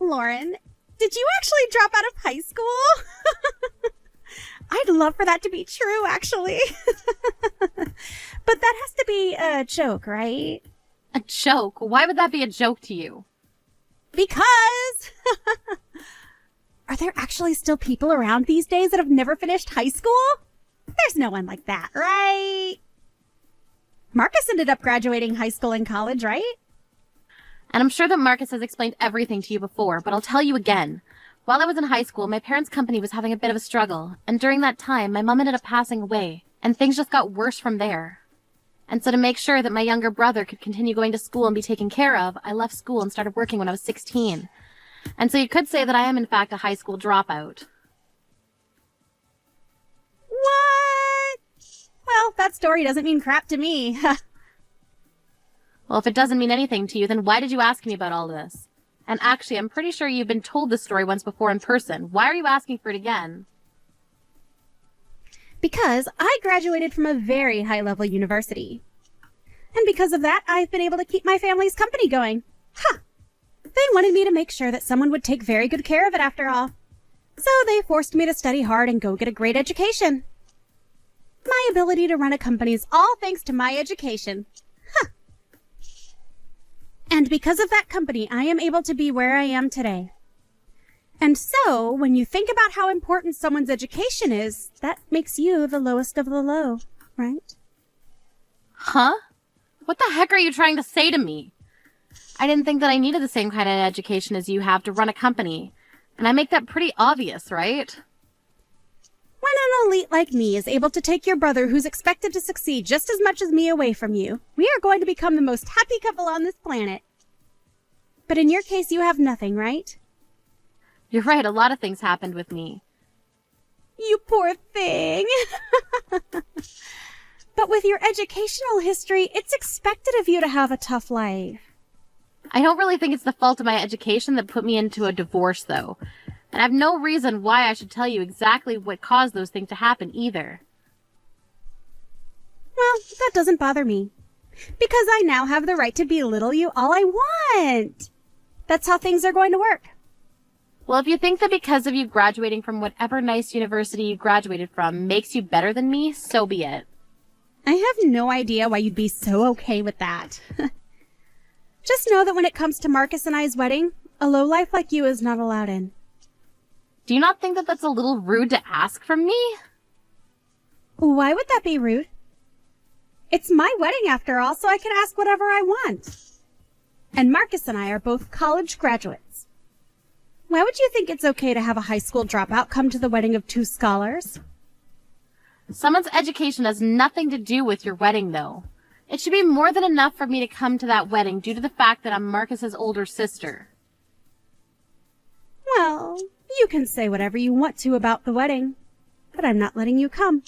Lauren, did you actually drop out of high school? I'd love for that to be true, actually. But that has to be a joke, right? A joke? Why would that be a joke to you? Because... Are there actually still people around these days that have never finished high school? There's no one like that, right? Marcus ended up graduating high school and college, right? And I'm sure that Marcus has explained everything to you before, but I'll tell you again. While I was in high school, my parents' company was having a bit of a struggle, and during that time, my mom ended up passing away, and things just got worse from there. And so to make sure that my younger brother could continue going to school and be taken care of, I left school and started working when I was 16. And so you could say that I am in fact a high school dropout. What? Well, that story doesn't mean crap to me. Well, if it doesn't mean anything to you, then why did you ask me about all this? And actually, I'm pretty sure you've been told this story once before in person. Why are you asking for it again? Because I graduated from a very high-level university. And because of that, I've been able to keep my family's company going. Huh. They wanted me to make sure that someone would take very good care of it after all. So they forced me to study hard and go get a great education. My ability to run a company is all thanks to my education. Huh. And because of that company, I am able to be where I am today. And so, when you think about how important someone's education is, that makes you the lowest of the low, right? Huh? What the heck are you trying to say to me? I didn't think that I needed the same kind of education as you have to run a company. And I make that pretty obvious, right? When an elite like me is able to take your brother who's expected to succeed just as much as me away from you, we are going to become the most happy couple on this planet. But in your case, you have nothing, right? You're right, a lot of things happened with me. You poor thing. But with your educational history, it's expected of you to have a tough life. I don't really think it's the fault of my education that put me into a divorce, though. And I have no reason why I should tell you exactly what caused those things to happen, either. Well, that doesn't bother me. Because I now have the right to belittle you all I want. That's how things are going to work. Well, if you think that because of you graduating from whatever nice university you graduated from makes you better than me, so be it. I have no idea why you'd be so okay with that. Just know that when it comes to Marcus and I's wedding, a lowlife like you is not allowed in. Do you not think that that's a little rude to ask from me? Why would that be rude? It's my wedding after all, so I can ask whatever I want. And Marcus and I are both college graduates. Why would you think it's okay to have a high school dropout come to the wedding of two scholars? Someone's education has nothing to do with your wedding, though. It should be more than enough for me to come to that wedding due to the fact that I'm Marcus's older sister. Well, you can say whatever you want to about the wedding, but I'm not letting you come.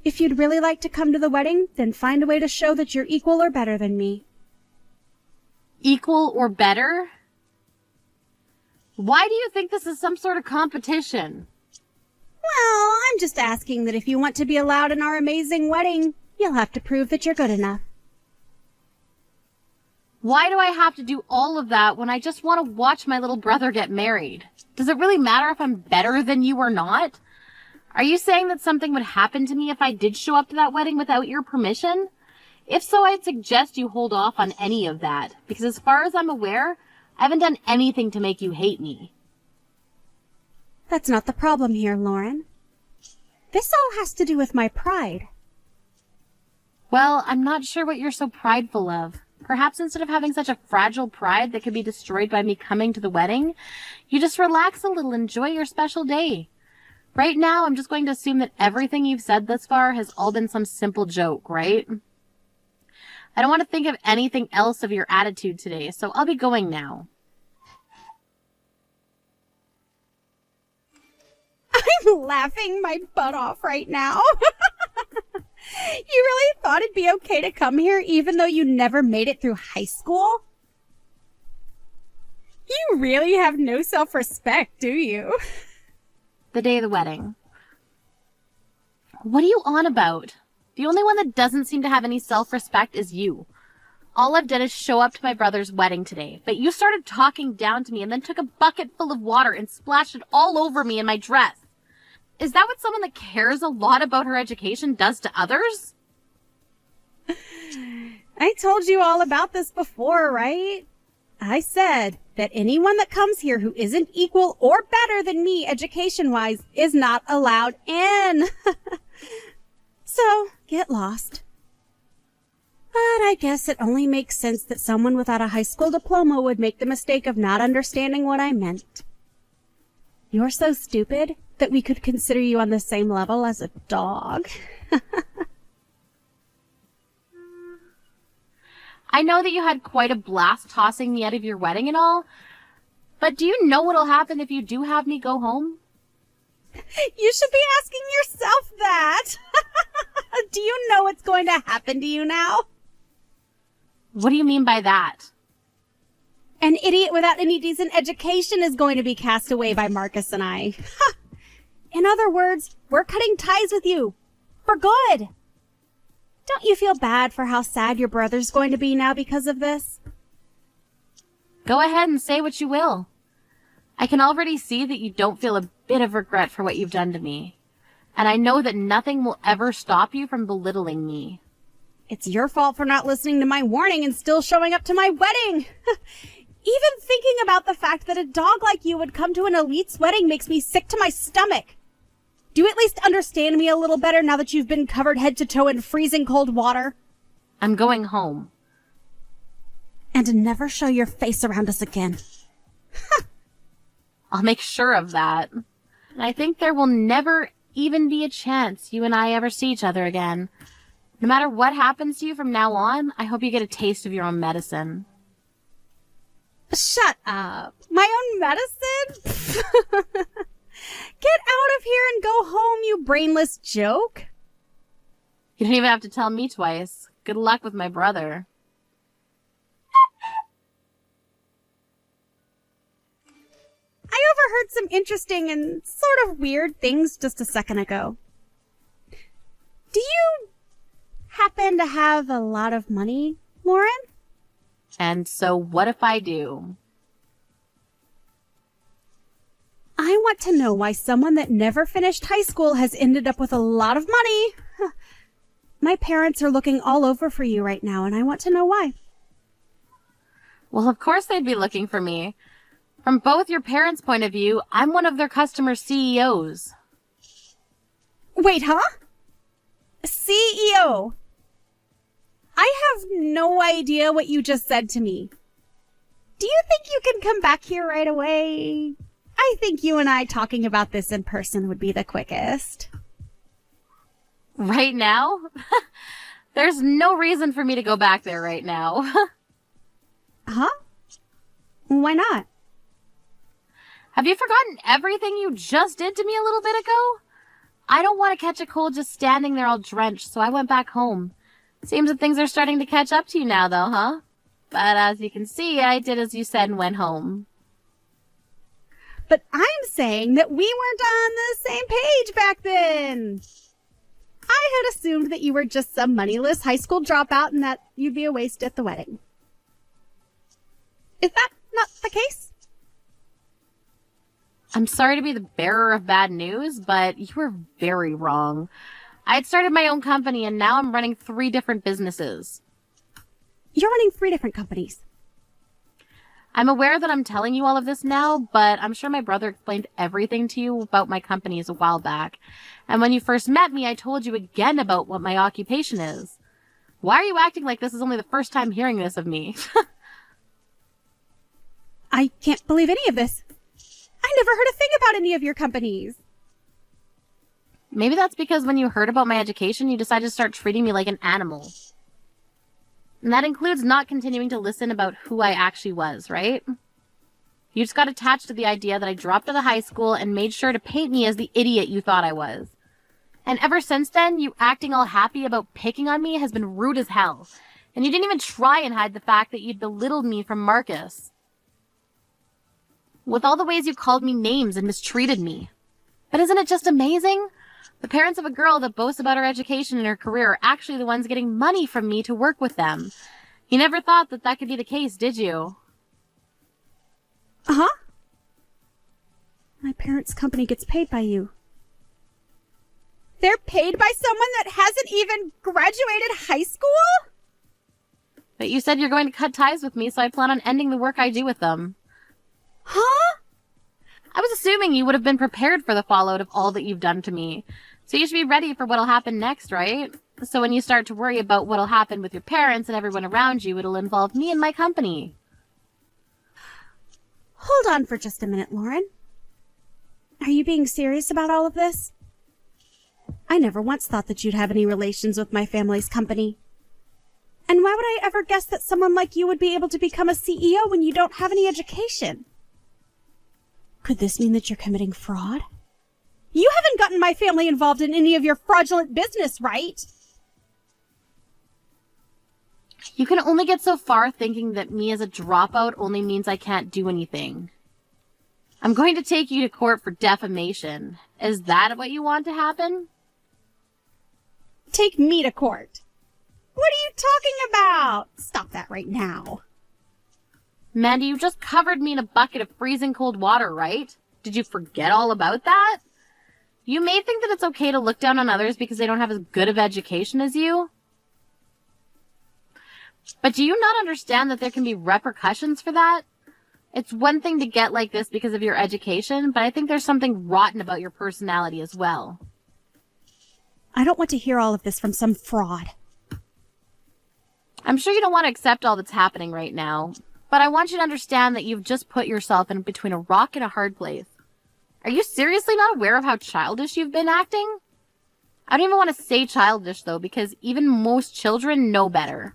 If you'd really like to come to the wedding, then find a way to show that you're equal or better than me. Equal or better? Why do you think this is some sort of competition? Well, I'm just asking that if you want to be allowed in our amazing wedding, you'll have to prove that you're good enough. Why do I have to do all of that when I just want to watch my little brother get married? Does it really matter if I'm better than you or not? Are you saying that something would happen to me if I did show up to that wedding without your permission? If so, I'd suggest you hold off on any of that, because as far as I'm aware, I haven't done anything to make you hate me. That's not the problem here, Lauren. This all has to do with my pride. Well, I'm not sure what you're so prideful of. Perhaps instead of having such a fragile pride that could be destroyed by me coming to the wedding, you just relax a little and enjoy your special day. Right now, I'm just going to assume that everything you've said thus far has all been some simple joke, right? I don't want to think of anything else of your attitude today, so I'll be going now. I'm laughing my butt off right now. You really thought it'd be okay to come here even though you never made it through high school? You really have no self-respect, do you? The day of the wedding. What are you on about? The only one that doesn't seem to have any self-respect is you. All I've done is show up to my brother's wedding today, but you started talking down to me and then took a bucket full of water and splashed it all over me and my dress. Is that what someone that cares a lot about her education does to others? I told you all about this before, right? I said that anyone that comes here who isn't equal or better than me education-wise is not allowed in. So, get lost. But I guess it only makes sense that someone without a high school diploma would make the mistake of not understanding what I meant. You're so stupid that we could consider you on the same level as a dog. I know that you had quite a blast tossing me out of your wedding and all, but do you know what'll happen if you do have me go home? You should be asking yourself that. Do you know what's going to happen to you now? What do you mean by that? An idiot without any decent education is going to be cast away by Marcus and I. In other words, we're cutting ties with you. For good. Don't you feel bad for how sad your brother's going to be now because of this? Go ahead and say what you will. I can already see that you don't feel a bit of regret for what you've done to me. And I know that nothing will ever stop you from belittling me. It's your fault for not listening to my warning and still showing up to my wedding. Even thinking about the fact that a dog like you would come to an elite's wedding makes me sick to my stomach. Do you at least understand me a little better now that you've been covered head to toe in freezing cold water? I'm going home. And to never show your face around us again. I'll make sure of that. And I think there will never even be a chance you and I ever see each other again. No matter what happens to you from now on, I hope you get a taste of your own medicine. Shut up. My own medicine? Get out of here and go home, you brainless joke. You don't even have to tell me twice. Good luck with my brother. I overheard some interesting and sort of weird things just a second ago. Do you happen to have a lot of money, Lauren? And so what if I do? I want to know why someone that never finished high school has ended up with a lot of money. My parents are looking all over for you right now, and I want to know why. Well, of course they'd be looking for me. From both your parents' point of view, I'm one of their customer CEOs. Wait, huh? CEO? I have no idea what you just said to me. Do you think you can come back here right away? I think you and I talking about this in person would be the quickest. Right now? There's no reason for me to go back there right now. Huh? Why not? Have you forgotten everything you just did to me a little bit ago? I don't want to catch a cold just standing there all drenched, so I went back home. Seems that things are starting to catch up to you now, though, huh? But as you can see, I did as you said and went home. But I'm saying that we weren't on the same page back then. I had assumed that you were just some moneyless high school dropout and that you'd be a waste at the wedding. Is that not the case? I'm sorry to be the bearer of bad news, but you were very wrong. I had started my own company and now I'm running 3 different businesses. You're running 3 different companies. I'm aware that I'm telling you all of this now, but I'm sure my brother explained everything to you about my companies a while back. And when you first met me, I told you again about what my occupation is. Why are you acting like this is only the first time hearing this of me? I can't believe any of this. I never heard a thing about any of your companies. Maybe that's because when you heard about my education, you decided to start treating me like an animal. And that includes not continuing to listen about who I actually was, right? You just got attached to the idea that I dropped out of high school and made sure to paint me as the idiot you thought I was. And ever since then, you acting all happy about picking on me has been rude as hell. And you didn't even try and hide the fact that you'd belittled me from Marcus. With all the ways you called me names and mistreated me. But isn't it just amazing? The parents of a girl that boasts about her education and her career are actually the ones getting money from me to work with them. You never thought that that could be the case, did you? Uh-huh. My parents' company gets paid by you. They're paid by someone that hasn't even graduated high school? But you said you're going to cut ties with me, so I plan on ending the work I do with them. Huh? I was assuming you would have been prepared for the fallout of all that you've done to me. So you should be ready for what'll happen next, right? So when you start to worry about what'll happen with your parents and everyone around you, it'll involve me and my company. Hold on for just a minute, Lauren. Are you being serious about all of this? I never once thought that you'd have any relations with my family's company. And why would I ever guess that someone like you would be able to become a CEO when you don't have any education? Could this mean that you're committing fraud? You haven't gotten my family involved in any of your fraudulent business, right? You can only get so far thinking that me as a dropout only means I can't do anything. I'm going to take you to court for defamation. Is that what you want to happen? Take me to court. What are you talking about? Stop that right now. Mandy, you just covered me in a bucket of freezing cold water, right? Did you forget all about that? You may think that it's okay to look down on others because they don't have as good of education as you. But do you not understand that there can be repercussions for that? It's one thing to get like this because of your education, but I think there's something rotten about your personality as well. I don't want to hear all of this from some fraud. I'm sure you don't want to accept all that's happening right now, but I want you to understand that you've just put yourself in between a rock and a hard place. Are you seriously not aware of how childish you've been acting? I don't even want to say childish, though, because even most children know better.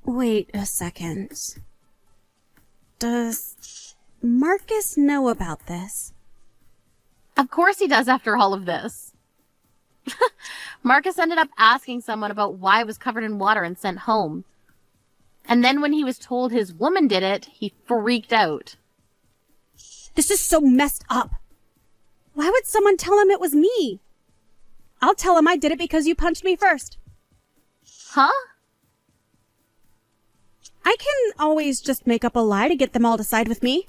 Wait a second. Does Marcus know about this? Of course he does after all of this. Marcus ended up asking someone about why it was covered in water and sent home. And then when he was told his woman did it, he freaked out. This is so messed up. Why would someone tell him it was me? I'll tell him I did it because you punched me first. Huh? I can always just make up a lie to get them all to side with me.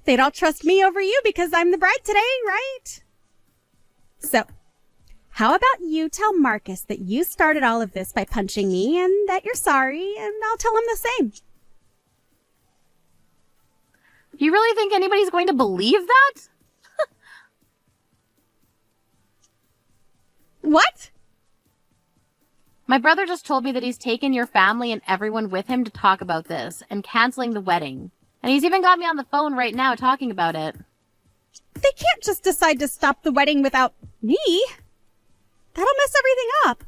They'd all trust me over you because I'm the bride today, right? So, how about you tell Marcus that you started all of this by punching me and that you're sorry, and I'll tell him the same. You really think anybody's going to believe that? What? My brother just told me that he's taken your family and everyone with him to talk about this and canceling the wedding. And he's even got me on the phone right now talking about it. They can't just decide to stop the wedding without me. That'll mess everything up.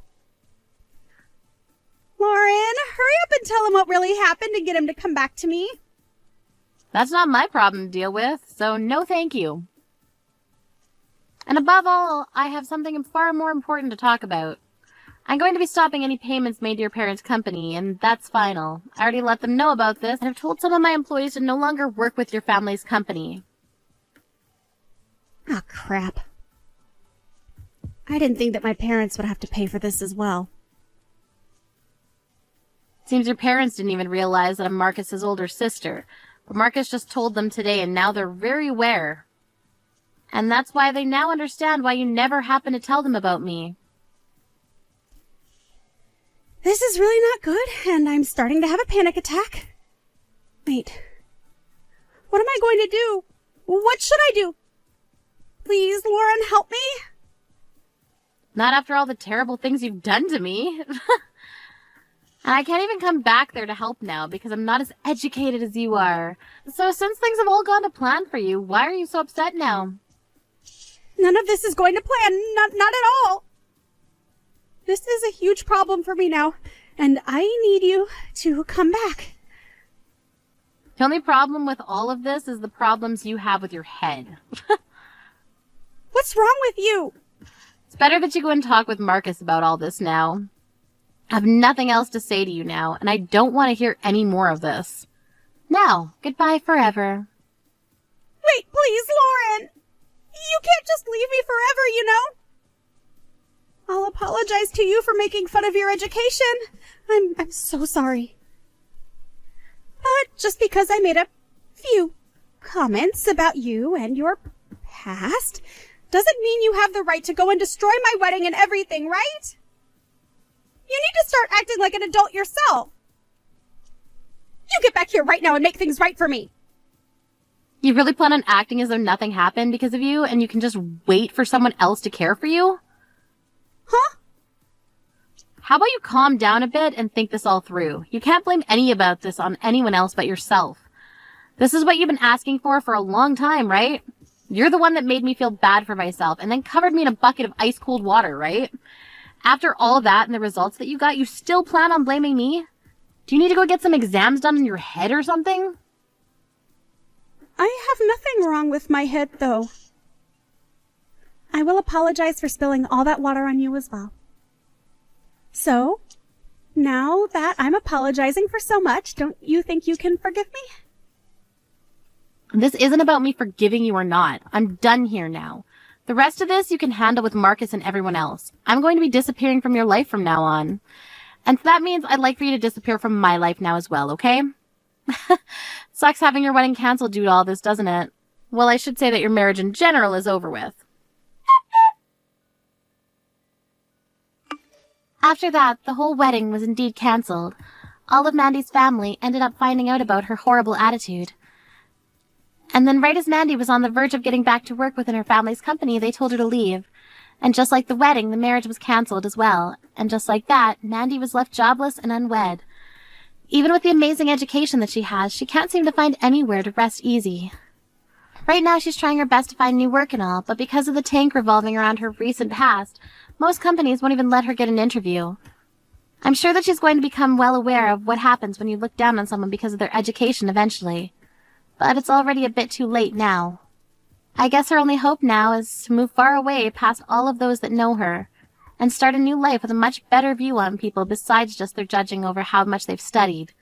Lauren, hurry up and tell him what really happened and get him to come back to me. That's not my problem to deal with, so no thank you. And above all, I have something far more important to talk about. I'm going to be stopping any payments made to your parents' company, and that's final. I already let them know about this, and I've told some of my employees to no longer work with your family's company. Oh, crap. I didn't think that my parents would have to pay for this as well. Seems your parents didn't even realize that I'm Marcus's older sister, but Marcus just told them today, and now they're very aware. And that's why they now understand why you never happened to tell them about me. This is really not good, and I'm starting to have a panic attack. Wait. What am I going to do? What should I do? Please, Lauren, help me? Not after all the terrible things you've done to me. And I can't even come back there to help now because I'm not as educated as you are. So since things have all gone to plan for you, why are you so upset now? None of this is going to plan. Not at all. This is a huge problem for me now, and I need you to come back. The only problem with all of this is the problems you have with your head. What's wrong with you? It's better that you go and talk with Marcus about all this now. I have nothing else to say to you now, and I don't want to hear any more of this. Now, goodbye forever. Wait, please, Lauren! You can't just leave me forever, you know? I'll apologize to you for making fun of your education. I'm so sorry. But just because I made a few comments about you and your past doesn't mean you have the right to go and destroy my wedding and everything, right? You need to start acting like an adult yourself. You get back here right now and make things right for me. You really plan on acting as though nothing happened because of you and you can just wait for someone else to care for you? Huh? How about you calm down a bit and think this all through? You can't blame any about this on anyone else but yourself. This is what you've been asking for a long time, right? You're the one that made me feel bad for myself and then covered me in a bucket of ice-cold water, right? After all that and the results that you got, you still plan on blaming me? Do you need to go get some exams done in your head or something? I have nothing wrong with my head, though. I will apologize for spilling all that water on you as well. So, now that I'm apologizing for so much, don't you think you can forgive me? This isn't about me forgiving you or not. I'm done here now. The rest of this you can handle with Marcus and everyone else. I'm going to be disappearing from your life from now on. And that means I'd like for you to disappear from my life now as well, okay? Sucks having your wedding canceled due to all this, doesn't it? Well, I should say that your marriage in general is over with. After that, the whole wedding was indeed cancelled. All of Mandy's family ended up finding out about her horrible attitude. And then right as Mandy was on the verge of getting back to work within her family's company, they told her to leave. And just like the wedding, the marriage was cancelled as well. And just like that, Mandy was left jobless and unwed. Even with the amazing education that she has, she can't seem to find anywhere to rest easy. Right now she's trying her best to find new work and all, but because of the tank revolving around her recent past, most companies won't even let her get an interview. I'm sure that she's going to become well aware of what happens when you look down on someone because of their education eventually. But it's already a bit too late now. I guess her only hope now is to move far away past all of those that know her, and start a new life with a much better view on people besides just their judging over how much they've studied.